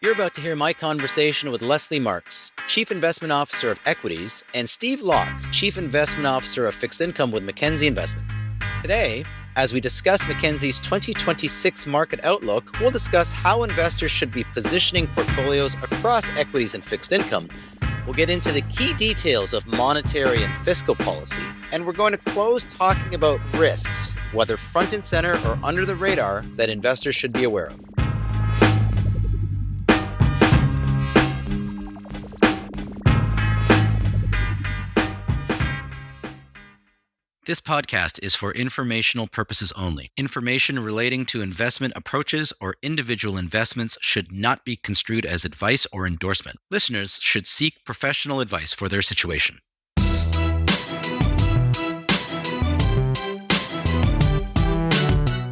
You're about to hear my conversation with Lesley Marks, Chief Investment Officer of Equities, and Steve Locke, Chief Investment Officer of Fixed Income with Mackenzie Investments. Today, as we discuss Mackenzie's 2026 market outlook, we'll discuss how investors should be positioning portfolios across equities and fixed income. We'll get into the key details of monetary and fiscal policy, and we're going to close talking about risks, whether front and center or under the radar, that investors should be aware of. This podcast is for informational purposes only. Information relating to investment approaches or individual investments should not be construed as advice or endorsement. Listeners should seek professional advice for their situation.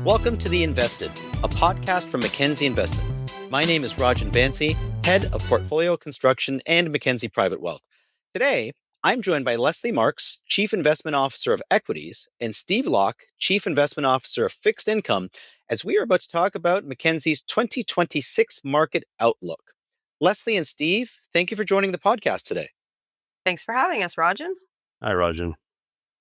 Welcome to The Invested, a podcast from Mackenzie Investments. My name is Rajan Bansi, Head of Portfolio Construction and Mackenzie Private Wealth. Today, I'm joined by Lesley Marks, Chief Investment Officer of Equities, and Steve Locke, Chief Investment Officer of Fixed Income, as we are about to talk about Mackenzie's 2026 market outlook. Lesley and Steve, thank you for joining the podcast today. Thanks for having us, Rajan. Hi, Rajan.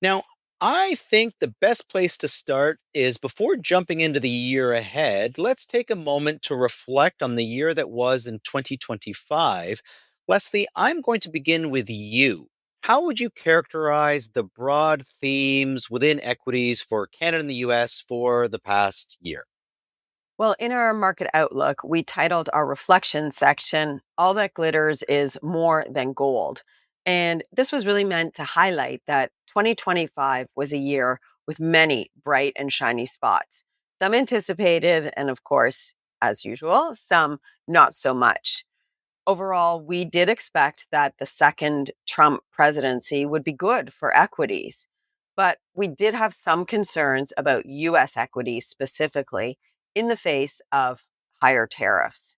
Now, I think the best place to start is before jumping into the year ahead, let's take a moment to reflect on the year that was in 2025. Lesley, I'm going to begin with you. How would you characterize the broad themes within equities for Canada and the US for the past year? Well, in our market outlook, we titled our reflection section, All That Glitters is More Than Gold. And this was really meant to highlight that 2025 was a year with many bright and shiny spots. Some anticipated, and of course, as usual, some not so much. Overall, we did expect that the second Trump presidency would be good for equities, but we did have some concerns about US equities specifically in the face of higher tariffs.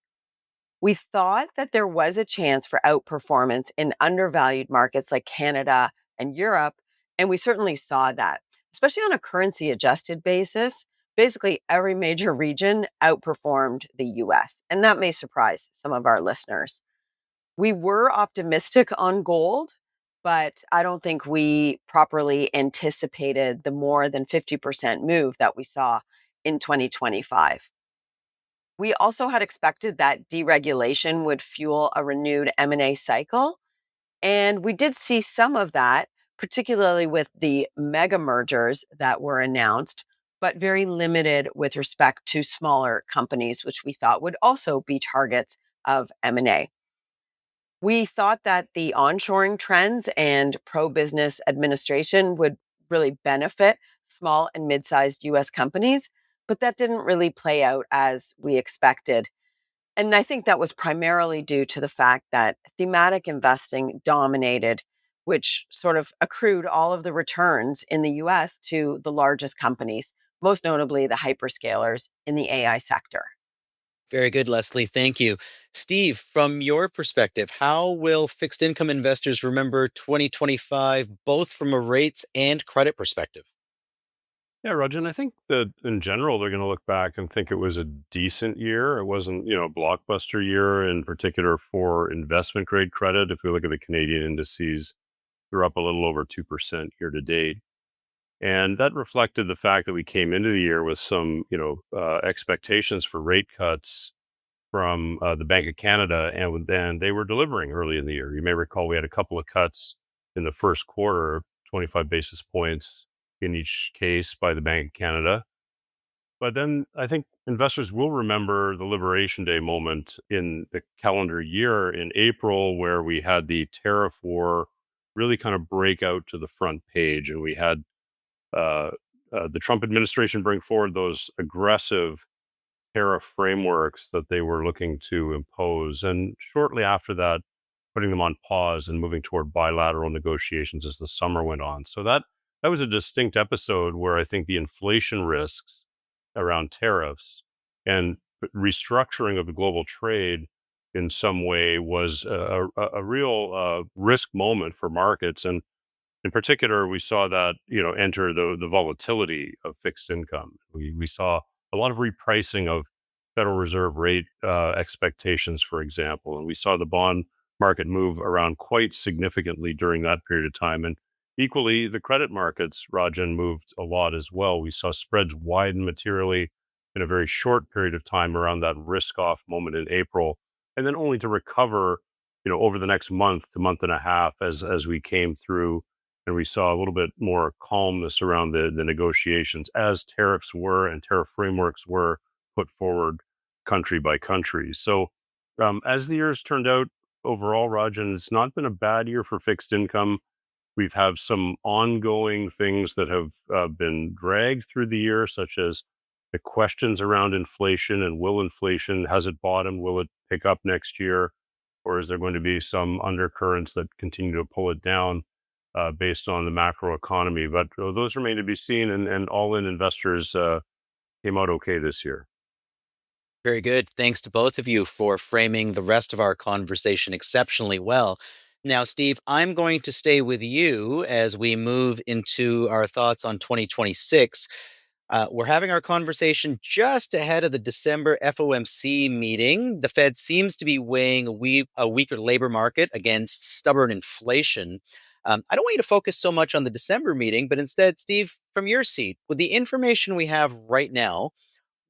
We thought that there was a chance for outperformance in undervalued markets like Canada and Europe, and we certainly saw that, especially on a currency adjusted basis. Basically, every major region outperformed the US, and that may surprise some of our listeners. We were optimistic on gold, but I don't think we properly anticipated the more than 50% move that we saw in 2025. We also had expected that deregulation would fuel a renewed M&A cycle, and we did see some of that, particularly with the mega mergers that were announced, but very limited with respect to smaller companies, which we thought would also be targets of M&A. We thought that the onshoring trends and pro-business administration would really benefit small and mid-sized US companies, but that didn't really play out as we expected. And I think that was primarily due to the fact that thematic investing dominated, which sort of accrued all of the returns in the US to the largest companies, most notably the hyperscalers in the AI sector. Very good, Lesley. Thank you. Steve, from your perspective, how will fixed income investors remember 2025, both from a rates and credit perspective? Yeah, Rajan, I think that in general, they're going to look back and think it was a decent year. It wasn't, a blockbuster year in particular for investment grade credit. If we look at the Canadian indices, they're up a little over 2% year to date. And that reflected the fact that we came into the year with some, expectations for rate cuts from the Bank of Canada, and then they were delivering early in the year. You may recall we had a couple of cuts in the first quarter, 25 basis points in each case by the Bank of Canada. But then I think investors will remember the Liberation Day moment in the calendar year in April, where we had the tariff war really kind of break out to the front page, and we had the Trump administration bring forward those aggressive tariff frameworks that they were looking to impose. And shortly after that, putting them on pause and moving toward bilateral negotiations as the summer went on. So that was a distinct episode where I think the inflation risks around tariffs and restructuring of the global trade in some way was a real risk moment for markets. And in particular, we saw that, enter the volatility of fixed income. We saw a lot of repricing of Federal Reserve rate expectations, for example. And we saw the bond market move around quite significantly during that period of time. And equally, the credit markets, Rajan, moved a lot as well. We saw spreads widen materially in a very short period of time around that risk off moment in April, and then only to recover, over the next month to month and a half as we came through and we saw a little bit more calmness around the negotiations as tariffs were and tariff frameworks were put forward country by country. So as the years turned out overall, Rajan, it's not been a bad year for fixed income. We've have some ongoing things that have been dragged through the year, such as the questions around inflation and will inflation, has it bottomed? Will it pick up next year? Or is there going to be some undercurrents that continue to pull it down based on the macro economy? But those remain to be seen, and all-in investors came out okay this year. Very good. Thanks to both of you for framing the rest of our conversation exceptionally well. Now, Steve, I'm going to stay with you as we move into our thoughts on 2026. We're having our conversation just ahead of the December FOMC meeting. The Fed seems to be weighing a weaker labor market against stubborn inflation. I don't want you to focus so much on the December meeting, but instead, Steve, from your seat, with the information we have right now,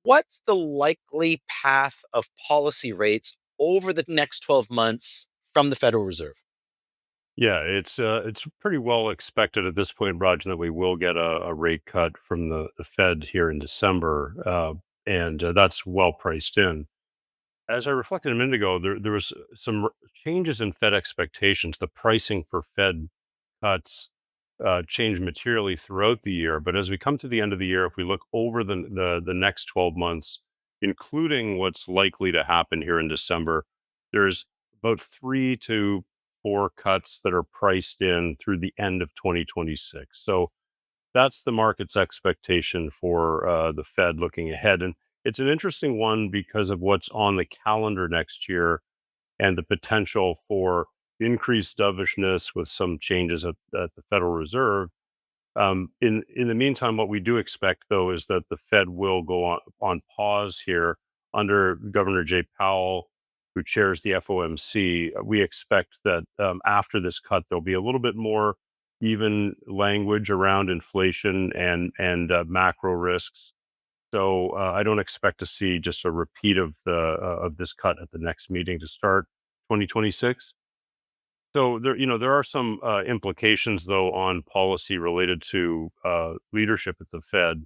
what's the likely path of policy rates over the next 12 months from the Federal Reserve? Yeah, it's pretty well expected at this point, Raj, that we will get a rate cut from the Fed here in December, and that's well priced in. As I reflected a minute ago, there was some changes in Fed expectations. The pricing for Fed cuts changed materially throughout the year. But as we come to the end of the year, if we look over the next 12 months, including what's likely to happen here in December, there's about 3 to 4 cuts that are priced in through the end of 2026. So that's the market's expectation for the Fed looking ahead. And it's an interesting one because of what's on the calendar next year and the potential for increased dovishness with some changes at the Federal Reserve. In the meantime, what we do expect, though, is that the Fed will go on pause here under Governor Jay Powell, who chairs the FOMC. We expect that after this cut, there'll be a little bit more even language around inflation and macro risks. So I don't expect to see just a repeat of this cut at the next meeting to start 2026. So there are some implications though on policy related to leadership at the Fed.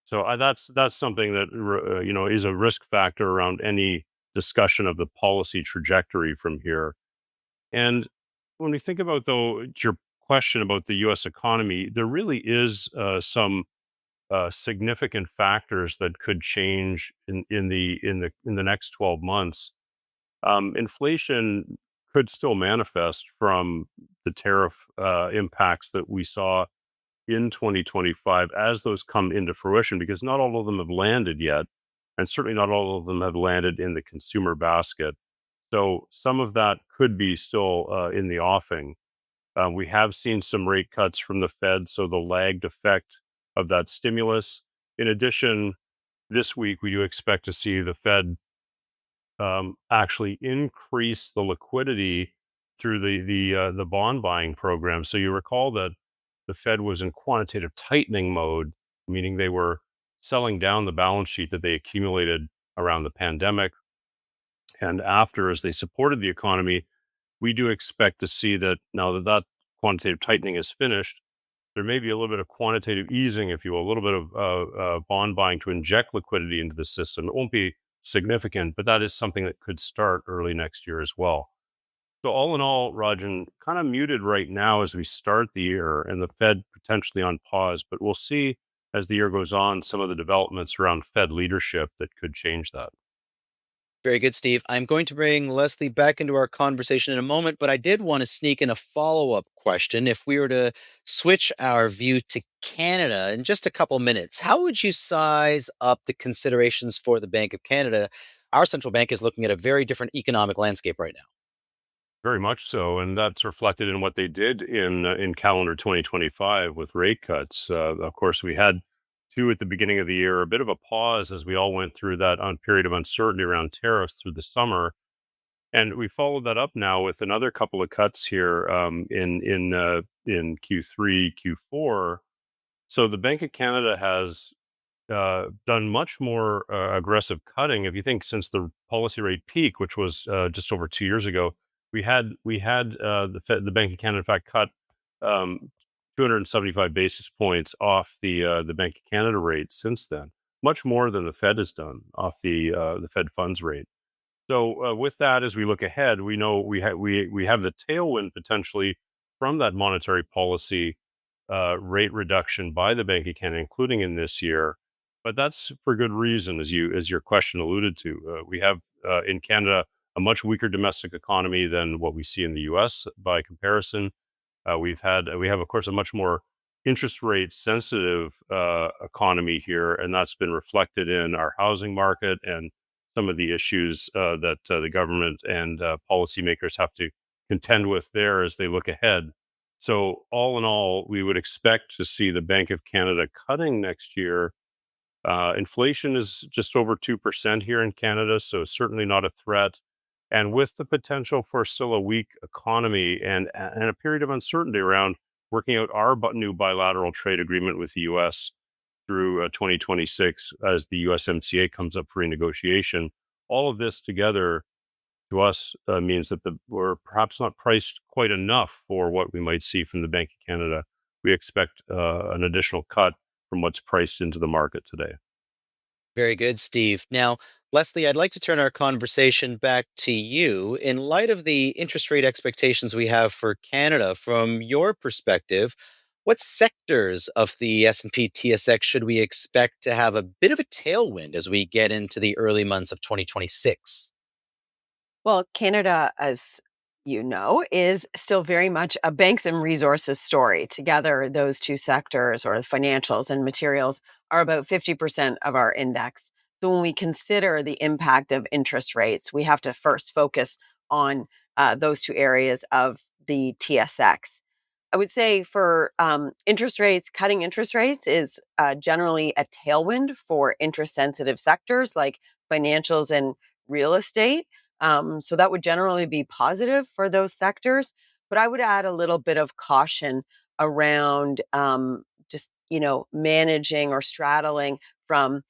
So that's something that is a risk factor around any discussion of the policy trajectory from here. And when we think about though your question about the U.S. economy, there really is some significant factors that could change in the next 12 months. Inflation could still manifest from the tariff impacts that we saw in 2025 as those come into fruition, because not all of them have landed yet, and certainly not all of them have landed in the consumer basket. So some of that could be still in the offing. We have seen some rate cuts from the Fed, so the lagged effect of that stimulus. In addition, this week we do expect to see the Fed actually increase the liquidity through the bond buying program. So you recall that the Fed was in quantitative tightening mode, meaning they were selling down the balance sheet that they accumulated around the pandemic. And after, as they supported the economy, we do expect to see that now that quantitative tightening is finished, there may be a little bit of quantitative easing, if you will, a little bit of bond buying to inject liquidity into the system. It won't be significant, but that is something that could start early next year as well. So all in all, Rajan, kind of muted right now as we start the year and the Fed potentially on pause, but we'll see as the year goes on some of the developments around Fed leadership that could change that. Very good, Steve. I'm going to bring Lesley back into our conversation in a moment, but I did want to sneak in a follow-up question. If we were to switch our view to Canada in just a couple minutes, how would you size up the considerations for the Bank of Canada? Our central bank is looking at a very different economic landscape right now. Very much so, and that's reflected in what they did in calendar 2025 with rate cuts. Of course, we had two at the beginning of the year, a bit of a pause as we all went through that period of uncertainty around tariffs through the summer. And we followed that up now with another couple of cuts here in Q3, Q4. So the Bank of Canada has done much more aggressive cutting. If you think since the policy rate peak, which was just over 2 years ago, we had the Bank of Canada in fact cut 275 basis points off the Bank of Canada rate since then, much more than the Fed has done off the Fed funds rate. So with that, as we look ahead, we know we have the tailwind potentially from that monetary policy rate reduction by the Bank of Canada, including in this year. But that's for good reason, as your question alluded to. We have in Canada a much weaker domestic economy than what we see in the U.S. by comparison. We have of course a much more interest rate sensitive economy here, and that's been reflected in our housing market and some of the issues that the government and policymakers have to contend with there as they look ahead. So, all in all, we would expect to see the Bank of Canada cutting next year. Inflation is just over 2% here in Canada, so certainly not a threat. And with the potential for still a weak economy and a period of uncertainty around working out our new bilateral trade agreement with the US through 2026 as the USMCA comes up for renegotiation, all of this together to us means that we're perhaps not priced quite enough for what we might see from the Bank of Canada. We expect an additional cut from what's priced into the market today. Very good, Steve. Now, Lesley, I'd like to turn our conversation back to you. In light of the interest rate expectations we have for Canada, from your perspective, what sectors of the S&P TSX should we expect to have a bit of a tailwind as we get into the early months of 2026? Well, Canada, as you know, is still very much a banks and resources story. Together, those two sectors, or the financials and materials, are about 50% of our index. So when we consider the impact of interest rates, we have to first focus on those two areas of the TSX. I would say for interest rates, cutting interest rates is generally a tailwind for interest sensitive sectors like financials and real estate. So that would generally be positive for those sectors. But I would add a little bit of caution around just, managing or straddling from,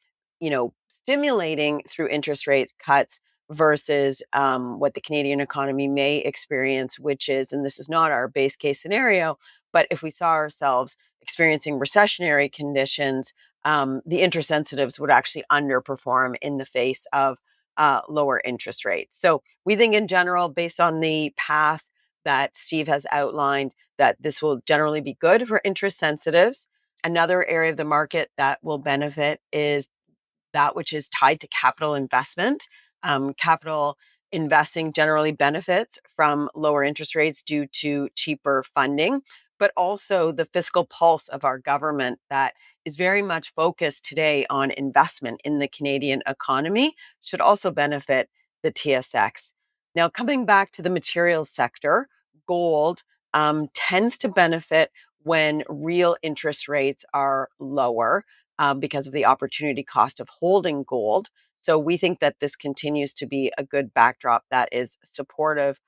stimulating through interest rate cuts versus what the Canadian economy may experience, which is, and this is not our base case scenario, but if we saw ourselves experiencing recessionary conditions, the interest sensitives would actually underperform in the face of lower interest rates. So we think in general, based on the path that Steve has outlined, that this will generally be good for interest sensitives. Another area of the market that will benefit is that which is tied to capital investment. Capital investing generally benefits from lower interest rates due to cheaper funding, but also the fiscal pulse of our government that is very much focused today on investment in the Canadian economy should also benefit the TSX. Now, coming back to the materials sector, gold tends to benefit when real interest rates are lower because of the opportunity cost of holding gold. So we think that this continues to be a good backdrop that is supportive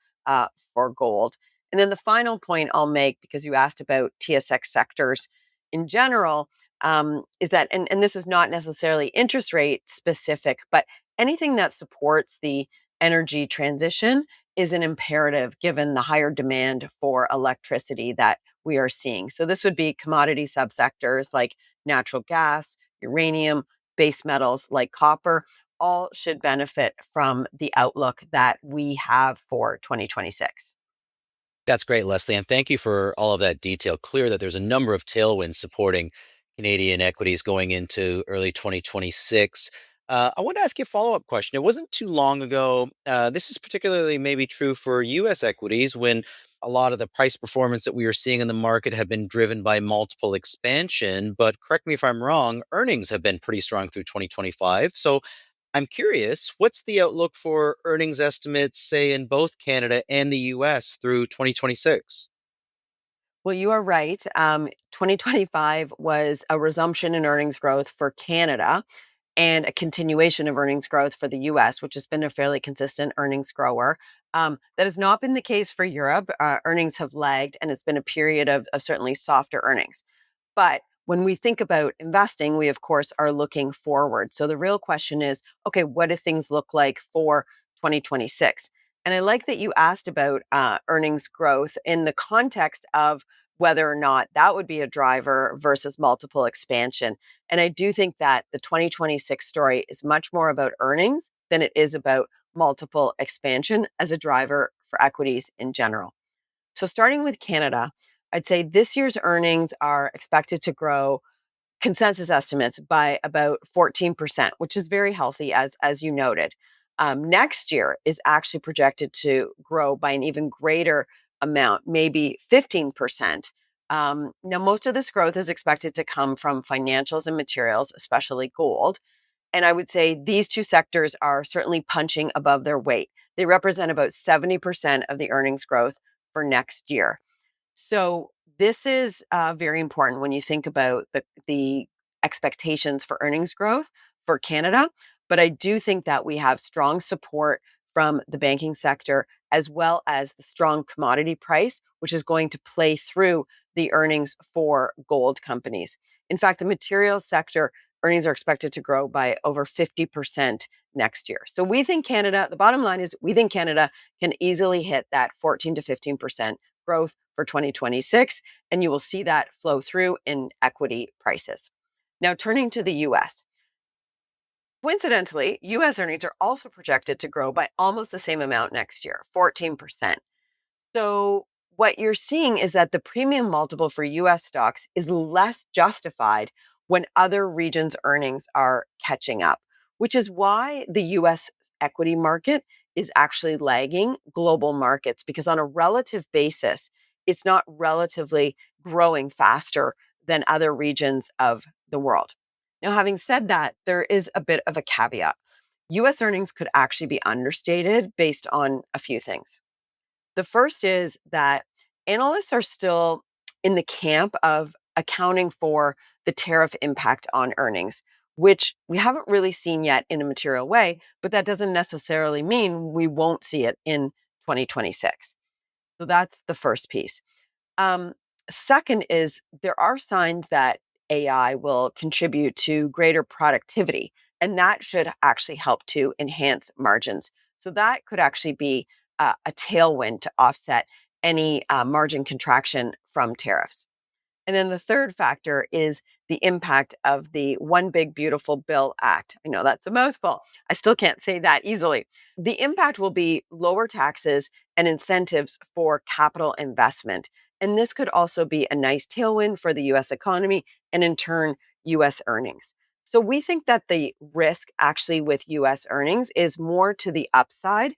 for gold. And then the final point I'll make, because you asked about TSX sectors in general, is that, and this is not necessarily interest rate specific, but anything that supports the energy transition is an imperative given the higher demand for electricity that we are seeing. So this would be commodity subsectors like natural gas, uranium, base metals like copper, all should benefit from the outlook that we have for 2026. That's great, Lesley. And thank you for all of that detail. Clear that there's a number of tailwinds supporting Canadian equities going into early 2026. I want to ask you a follow up question. It wasn't too long ago. This is particularly maybe true for US equities when a lot of the price performance that we are seeing in the market have been driven by multiple expansion. But correct me if I'm wrong, earnings have been pretty strong through 2025. So I'm curious, what's the outlook for earnings estimates, say, in both Canada and the US through 2026? Well, you are right. 2025 was a resumption in earnings growth for Canada and a continuation of earnings growth for the US, which has been a fairly consistent earnings grower. That has not been the case for Europe. Earnings have lagged, and it's been a period of certainly softer earnings. But when we think about investing, we of course are looking forward. So the real question is, okay, what do things look like for 2026? And I like that you asked about earnings growth in the context of whether or not that would be a driver versus multiple expansion. And I do think that the 2026 story is much more about earnings than it is about multiple expansion as a driver for equities in general. So, starting with Canada, I'd say this year's earnings are expected to grow consensus estimates by about 14%, which is very healthy, as you noted. Next year is actually projected to grow by an even greater amount, maybe 15%. Now, most of this growth is expected to come from financials and materials, especially gold. And I would say these two sectors are certainly punching above their weight. They represent about 70% of the earnings growth for next year. So this is very important when you think about the expectations for earnings growth for Canada. But I do think that we have strong support from the banking sector as well as the strong commodity price, which is going to play through the earnings for gold companies. In fact, the materials sector earnings are expected to grow by over 50% next year. So we think Canada, the bottom line is we think Canada can easily hit that 14 to 15% growth for 2026, and you will see that flow through in equity prices. Now, turning to the US. Coincidentally, US earnings are also projected to grow by almost the same amount next year, 14%. So, what you're seeing is that the premium multiple for US stocks is less justified when other regions' earnings are catching up, which is why the US equity market is actually lagging global markets because, on a relative basis, it's not relatively growing faster than other regions of the world. Now, having said that, there is a bit of a caveat. US earnings could actually be understated based on a few things. The first is that analysts are still in the camp of accounting for the tariff impact on earnings, which we haven't really seen yet in a material way, but that doesn't necessarily mean we won't see it in 2026. So that's the first piece. Um, Second is there are signs that AI will contribute to greater productivity, and that should actually help to enhance margins. So that could actually be a tailwind to offset any margin contraction from tariffs. And then the third factor is the impact of the One Big Beautiful Bill Act. I know that's a mouthful. I still can't say that easily. The impact will be lower taxes and incentives for capital investment. And this could also be a nice tailwind for the US economy and, in turn, US earnings. So we think that the risk actually with US earnings is more to the upside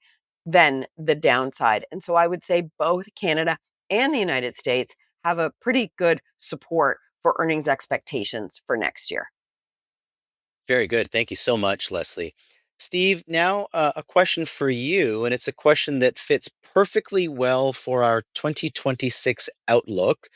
than the downside. And so I would say both Canada and the United States have a pretty good support for earnings expectations for next year. Very good. Thank you so much, Leslie. Steve, now a question for you, and it's a question that fits perfectly well for our 2026 outlook.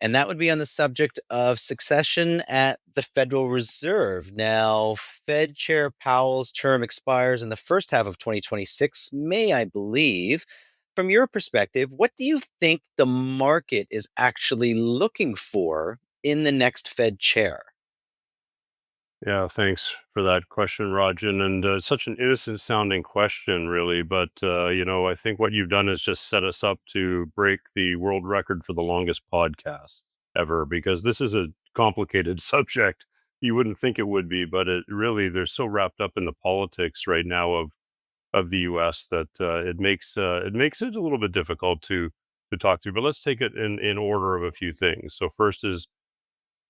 And that would be on the subject of succession at the Federal Reserve. Now, Fed Chair Powell's term expires in the first half of 2026, May, I believe. From your perspective, what do you think the market is actually looking for in the next Fed chair? Yeah, thanks for that question, Rajan. And it's such an innocent sounding question, really. But, I think what you've done is just set us up to break the world record for the longest podcast ever, because this is a complicated subject. You wouldn't think it would be, but it really, they're so wrapped up in the politics right now of the US that it makes it a little bit difficult to talk through. But let's take it in order of a few things. So first is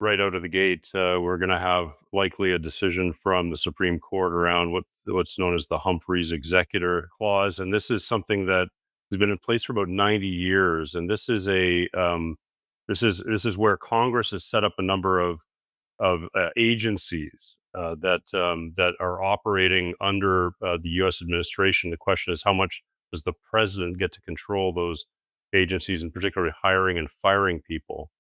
right out of the gate, we're going to have likely a decision from the Supreme Court around what's known as the Humphreys Executor Clause, and this is something that has been in place for about 90 years. And this is where Congress has set up a number of agencies that are operating under the U.S. administration. The question is, how much does the president get to control those agencies, and particularly hiring and firing people.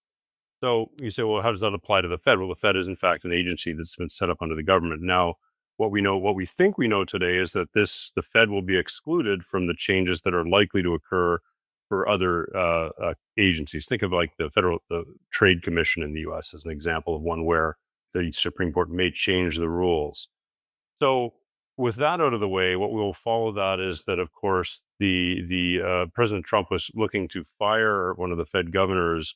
So you say, well, how does that apply to the Fed? Well, the Fed is in fact an agency that's been set up under the government. Now, what we think we know today is that the Fed will be excluded from the changes that are likely to occur for other agencies. Think of like the Trade Commission in the U.S. as an example of one where the Supreme Court may change the rules. So with that out of the way, what will follow that is that, of course, the President Trump was looking to fire one of the Fed governors,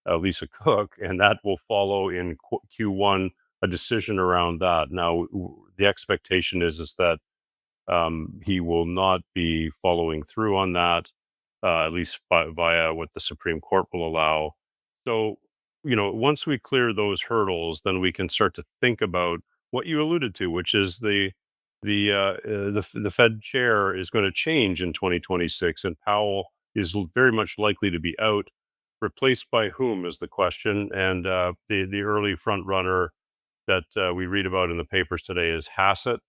Lisa Cook, and that will follow in Q1 a decision around that. Now, the expectation is that he will not be following through on that, at least via what the Supreme Court will allow. So, once we clear those hurdles, then we can start to think about what you alluded to, which is the Fed chair is going to change in 2026, and Powell is very much likely to be out. Replaced by whom is the question, and the early front runner that we read about in the papers today is Hassett,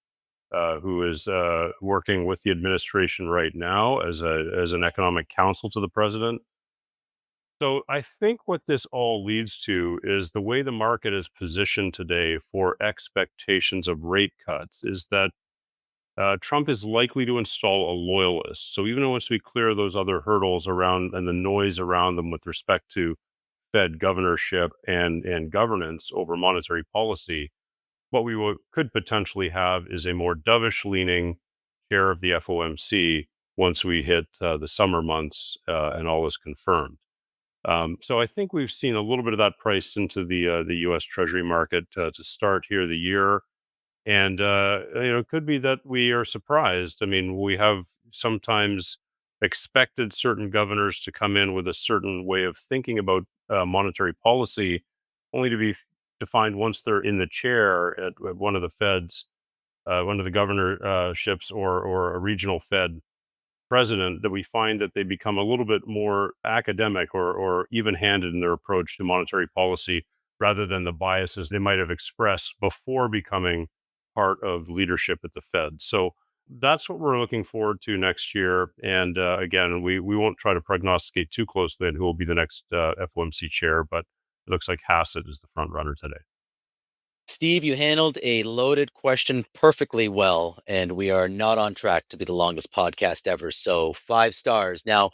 who is working with the administration right now as an economic counsel to the president. So I think what this all leads to is the way the market is positioned today for expectations of rate cuts is that Trump is likely to install a loyalist. So even once we clear those other hurdles around and the noise around them with respect to Fed governorship and governance over monetary policy, what could potentially have is a more dovish leaning chair of the FOMC once we hit the summer months and all is confirmed. So I think we've seen a little bit of that priced into the U.S. Treasury market to start here the year. And, it could be that we are surprised. I mean, we have sometimes expected certain governors to come in with a certain way of thinking about monetary policy, only to be defined once they're in the chair at one of the Feds, one of the governorships or a regional Fed president, that we find that they become a little bit more academic or even-handed in their approach to monetary policy rather than the biases they might have expressed before becoming part of leadership at the Fed. So that's what we're looking forward to next year. And again, we won't try to prognosticate too closely on who will be the next FOMC chair, but it looks like Hassett is the front runner today. Steve, you handled a loaded question perfectly well, and we are not on track to be the longest podcast ever. So, 5 stars. Now,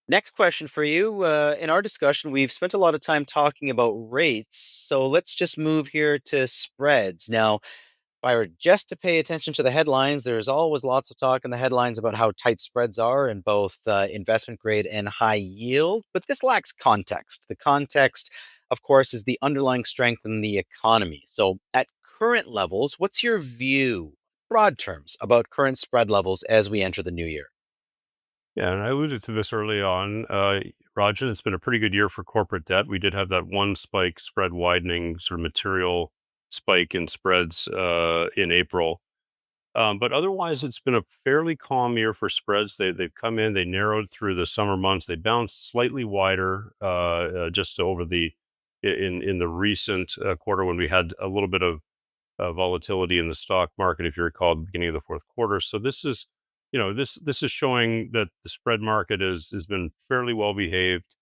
next question for you. In our discussion, we've spent a lot of time talking about rates. So, let's just move here to spreads. Now, if I were just to pay attention to the headlines, there's always lots of talk in the headlines about how tight spreads are in both investment grade and high yield, but this lacks context. The context, of course, is the underlying strength in the economy. So, at current levels, what's your view, broad terms, about current spread levels as we enter the new year? Yeah, and I alluded to this early on, Rajan. It's been a pretty good year for corporate debt. We did have that one spike, spread widening, sort of material spike in spreads in April. But otherwise, it's been a fairly calm year for spreads. They've come in, they narrowed through the summer months. They bounced slightly wider just over in the recent quarter when we had a little bit of volatility in the stock market, if you recall, at the beginning of the fourth quarter. So this is, this is showing that the spread market has been fairly well behaved.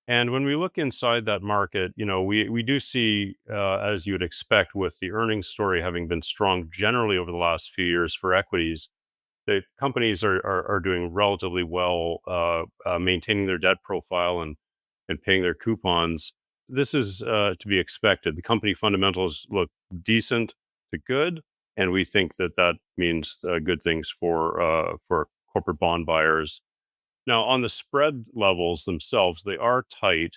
And when we look inside that market, we do see, as you would expect, with the earnings story having been strong generally over the last few years for equities, the companies are doing relatively well, maintaining their debt profile and paying their coupons. This is to be expected. The company fundamentals look decent to good, and we think that that means good things for corporate bond buyers. Now, on the spread levels themselves, they are tight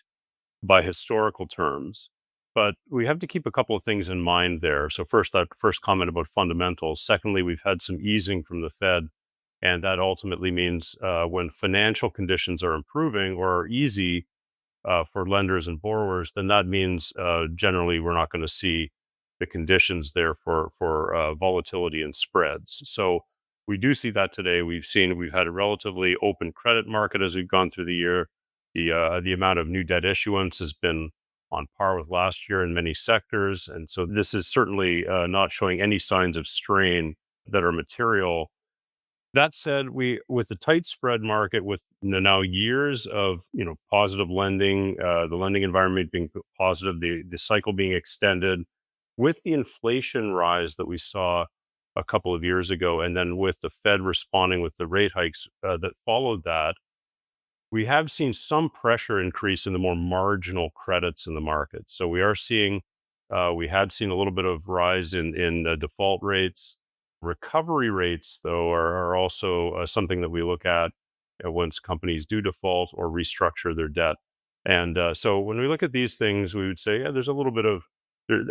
by historical terms, but we have to keep a couple of things in mind there. So first, that first comment about fundamentals. Secondly, we've had some easing from the Fed, and that ultimately means when financial conditions are improving or are easy for lenders and borrowers, then that means generally we're not going to see the conditions there for volatility and spreads. So we do see that today. We've had a relatively open credit market as we've gone through the year. The amount of new debt issuance has been on par with last year in many sectors, and so this is certainly not showing any signs of strain that are material. That said, we with the tight spread market, with now years of positive lending, the lending environment being positive, the cycle being extended, with the inflation rise that we saw a couple of years ago, and then with the Fed responding with the rate hikes that followed that, we have seen some pressure increase in the more marginal credits in the market. So we are seeing, we had seen a little bit of rise in default rates. Recovery rates, though, are also something that we look at once companies do default or restructure their debt. And so when we look at these things, we would say, yeah, there's a little bit of,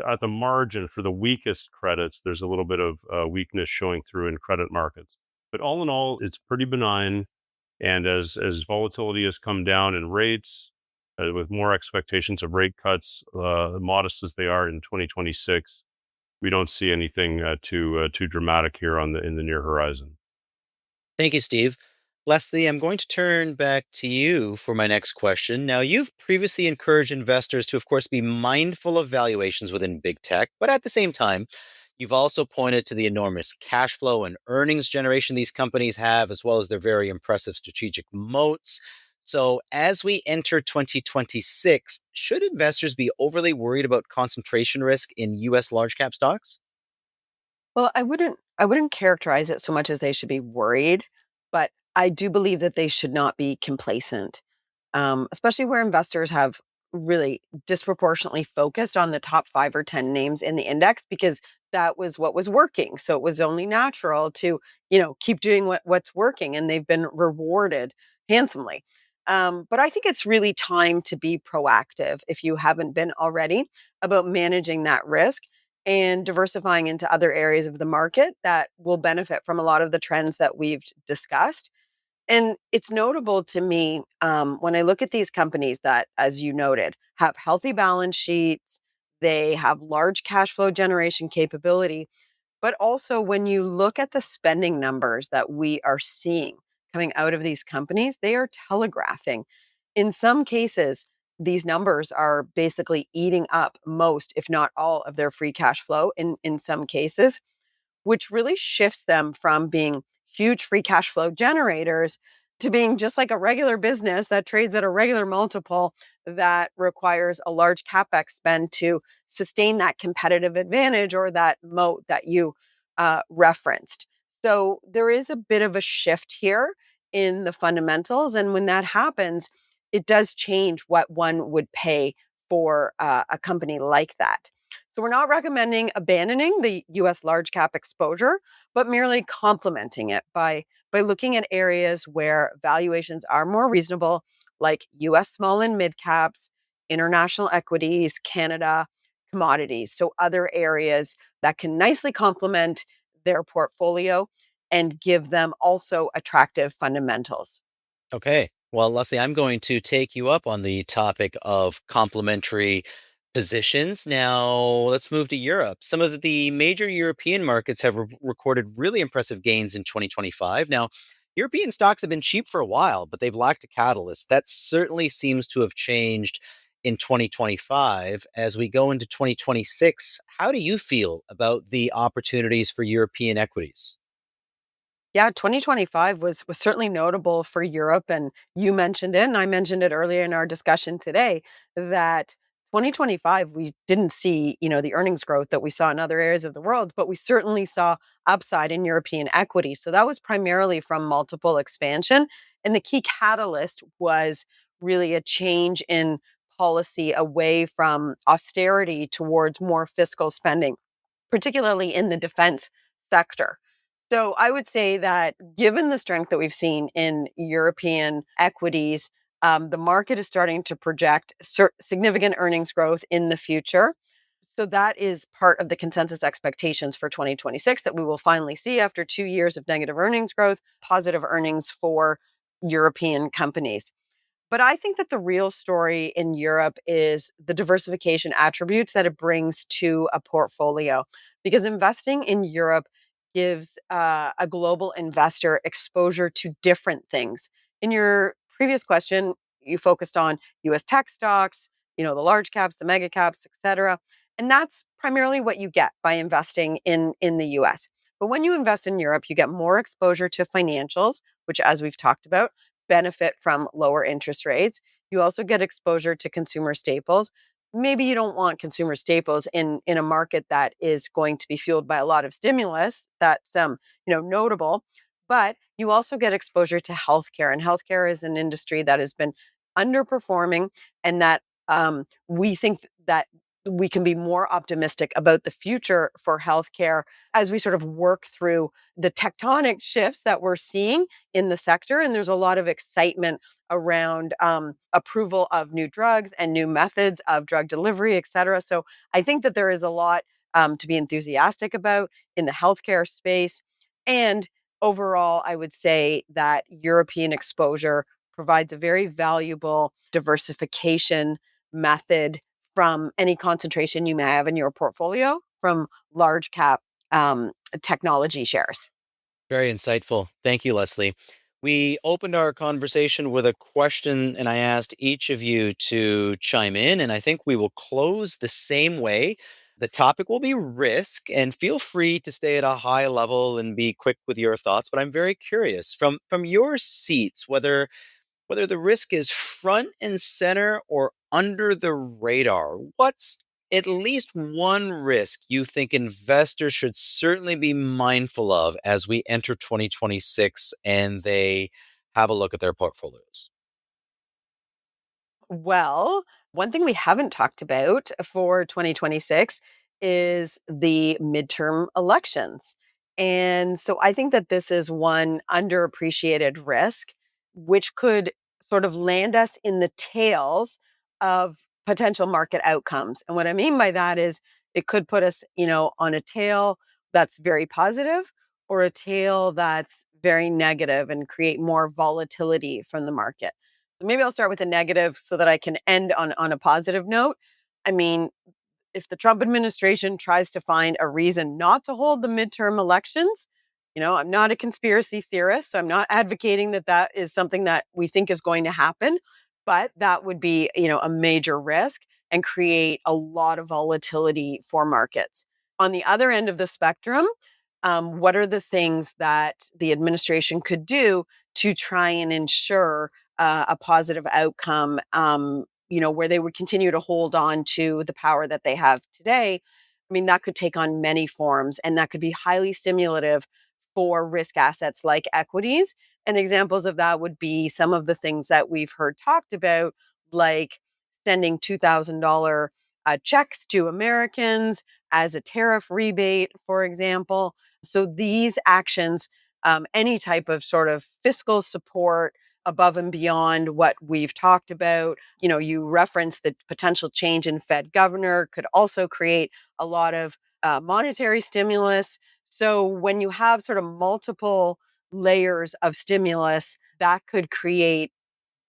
at the margin for the weakest credits, there's a little bit of weakness showing through in credit markets. But all in all, it's pretty benign, and as volatility has come down in rates, with more expectations of rate cuts, modest as they are in 2026, we don't see anything too dramatic here in the near horizon. Thank you, Steve. Lesley, I'm going to turn back to you for my next question. Now, you've previously encouraged investors to, of course, be mindful of valuations within big tech, but at the same time, you've also pointed to the enormous cash flow and earnings generation these companies have, as well as their very impressive strategic moats. So, as we enter 2026, should investors be overly worried about concentration risk in US large cap stocks? Well, I wouldn't characterize it so much as they should be worried, but I do believe that they should not be complacent, especially where investors have really disproportionately focused on the top 5 or 10 names in the index because that was what was working. So it was only natural to, keep doing what's working, and they've been rewarded handsomely. But I think it's really time to be proactive if you haven't been already about managing that risk and diversifying into other areas of the market that will benefit from a lot of the trends that we've discussed. And it's notable to me when I look at these companies that, as you noted, have healthy balance sheets, they have large cash flow generation capability, but also when you look at the spending numbers that we are seeing coming out of these companies, they are telegraphing. In some cases, these numbers are basically eating up most, if not all, of their free cash flow in some cases, which really shifts them from being huge free cash flow generators to being just like a regular business that trades at a regular multiple that requires a large capex spend to sustain that competitive advantage or that moat that you referenced. So there is a bit of a shift here in the fundamentals. And when that happens, it does change what one would pay for a company like that. So we're not recommending abandoning the US large cap exposure, but merely complementing it by looking at areas where valuations are more reasonable, like US small and mid caps, international equities, Canada, commodities. So other areas that can nicely complement their portfolio and give them also attractive fundamentals. Okay. Well, Leslie, I'm going to take you up on the topic of complementary positions. Now, let's move to Europe. Some of the major European markets have recorded really impressive gains in 2025. Now, European stocks have been cheap for a while, but they've lacked a catalyst. That certainly seems to have changed in 2025. As we go into 2026, how do you feel about the opportunities for European equities? Yeah, 2025 was certainly notable for Europe, and you mentioned it, and I mentioned it earlier in our discussion today that 2025 we didn't see, the earnings growth that we saw in other areas of the world, but we certainly saw upside in European equity. So that was primarily from multiple expansion, and the key catalyst was really a change in policy away from austerity towards more fiscal spending, particularly in the defense sector. So I would say that given the strength that we've seen in European equities, the market is starting to project significant earnings growth in the future. So that is part of the consensus expectations for 2026 that we will finally see after 2 years of negative earnings growth, positive earnings for European companies. But I think that the real story in Europe is the diversification attributes that it brings to a portfolio. Because investing in Europe gives a global investor exposure to different things. In your previous question, you focused on US tech stocks, the large caps, the mega caps, et cetera. And that's primarily what you get by investing in the US. But when you invest in Europe, you get more exposure to financials, which, as we've talked about, benefit from lower interest rates. You also get exposure to consumer staples. Maybe you don't want consumer staples in a market that is going to be fueled by a lot of stimulus. That's notable. But you also get exposure to healthcare, and healthcare is an industry that has been underperforming, and that we think that we can be more optimistic about the future for healthcare as we sort of work through the tectonic shifts that we're seeing in the sector. And there's a lot of excitement around approval of new drugs and new methods of drug delivery, et cetera. So I think that there is a lot to be enthusiastic about in the healthcare space. And overall, I would say that European exposure provides a very valuable diversification method from any concentration you may have in your portfolio from large cap technology shares. Very insightful. Thank you, Lesley. We opened our conversation with a question, and I asked each of you to chime in, and I think we will close the same way. The topic will be risk, and feel free to stay at a high level and be quick with your thoughts. But I'm very curious from your seats whether the risk is front and center or under the radar. What's at least one risk you think investors should certainly be mindful of as we enter 2026 and they have a look at their portfolios? Well, one thing we haven't talked about for 2026 is the midterm elections. And so I think that this is one underappreciated risk, which could sort of land us in the tails of potential market outcomes. And what I mean by that is it could put us, on a tail that's very positive or a tail that's very negative and create more volatility from the market. So maybe I'll start with a negative so that I can end on a positive note. I mean, if the Trump administration tries to find a reason not to hold the midterm elections, I'm not a conspiracy theorist, so I'm not advocating that that is something that we think is going to happen, but that would be, a major risk and create a lot of volatility for markets. On the other end of the spectrum, what are the things that the administration could do to try and ensure a positive outcome, where they would continue to hold on to the power that they have today? I mean, that could take on many forms and that could be highly stimulative for risk assets like equities. And examples of that would be some of the things that we've heard talked about, like sending $2,000 checks to Americans as a tariff rebate, for example. So these actions, any type of sort of fiscal support above and beyond what we've talked about. You referenced the potential change in Fed governor could also create a lot of monetary stimulus. So when you have sort of multiple layers of stimulus, that could create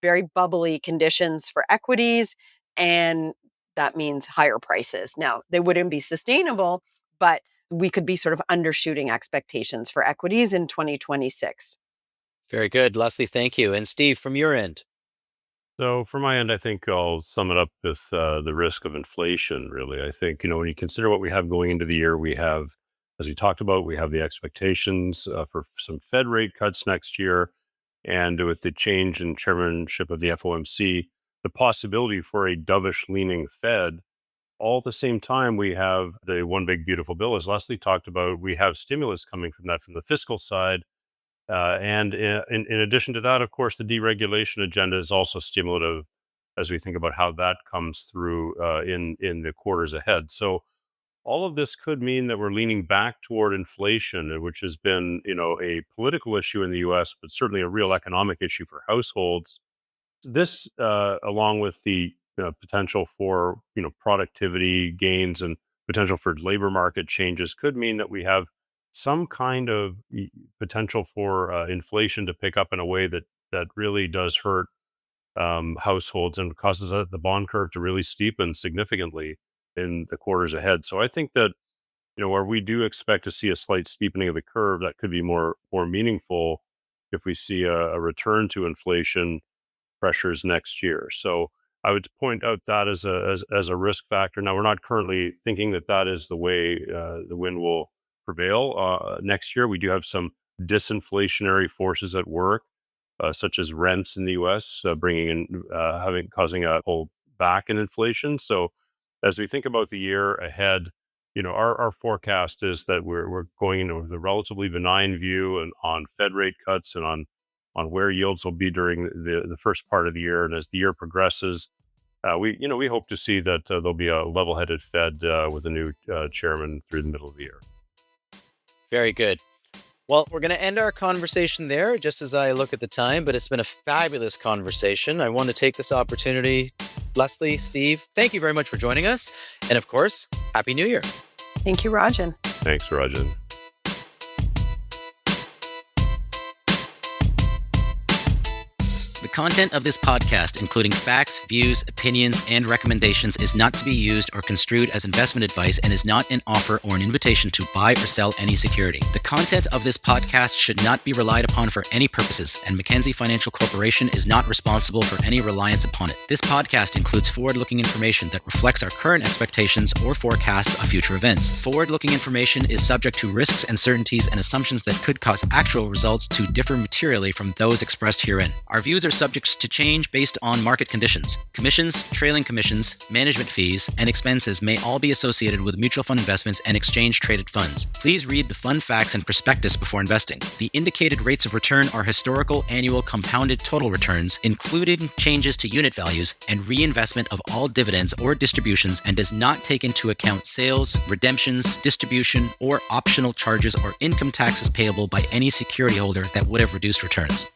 very bubbly conditions for equities. And that means higher prices. Now, they wouldn't be sustainable, but we could be sort of undershooting expectations for equities in 2026. Very good. Leslie, thank you. And Steve, from your end. So, from my end, I think I'll sum it up with the risk of inflation, really. I think, when you consider what we have going into the year, we have, as we talked about, we have the expectations for some Fed rate cuts next year. And with the change in chairmanship of the FOMC, the possibility for a dovish leaning Fed. All at the same time, we have the one big beautiful bill, as Leslie talked about. We have stimulus coming from that from the fiscal side. And in addition to that, of course, the deregulation agenda is also stimulative as we think about how that comes through in the quarters ahead. So all of this could mean that we're leaning back toward inflation, which has been, a political issue in the U.S., but certainly a real economic issue for households. This, along with the potential for productivity gains and potential for labor market changes, could mean that we have some kind of potential for inflation to pick up in a way that really does hurt households and causes the bond curve to really steepen significantly in the quarters ahead. So I think that where we do expect to see a slight steepening of the curve, that could be more meaningful if we see a return to inflation pressures next year. So I would point out that as a risk factor. Now, we're not currently thinking that that is the way the wind will prevail next year. We do have some disinflationary forces at work, such as rents in the U.S. Causing a pull back in inflation. So, as we think about the year ahead, our forecast is that we're going into with a relatively benign view and on Fed rate cuts and on where yields will be during the first part of the year. And as the year progresses, we hope to see that there'll be a level-headed Fed with a new chairman through the middle of the year. Very good. Well, we're going to end our conversation there just as I look at the time, but it's been a fabulous conversation. I want to take this opportunity. Lesley, Steve, thank you very much for joining us. And of course, Happy New Year. Thank you, Rajan. Thanks, Rajan. The content of this podcast, including facts, views, opinions, and recommendations, is not to be used or construed as investment advice and is not an offer or an invitation to buy or sell any security. The content of this podcast should not be relied upon for any purposes, and Mackenzie Financial Corporation is not responsible for any reliance upon it. This podcast includes forward-looking information that reflects our current expectations or forecasts of future events. Forward-looking information is subject to risks, uncertainties, and assumptions that could cause actual results to differ materially from those expressed herein. Our views are subject to change based on market conditions. Commissions, trailing commissions, management fees, and expenses may all be associated with mutual fund investments and exchange-traded funds. Please read the fund facts and prospectus before investing. The indicated rates of return are historical annual compounded total returns, including changes to unit values and reinvestment of all dividends or distributions, and does not take into account sales, redemptions, distribution, or optional charges or income taxes payable by any security holder that would have reduced returns.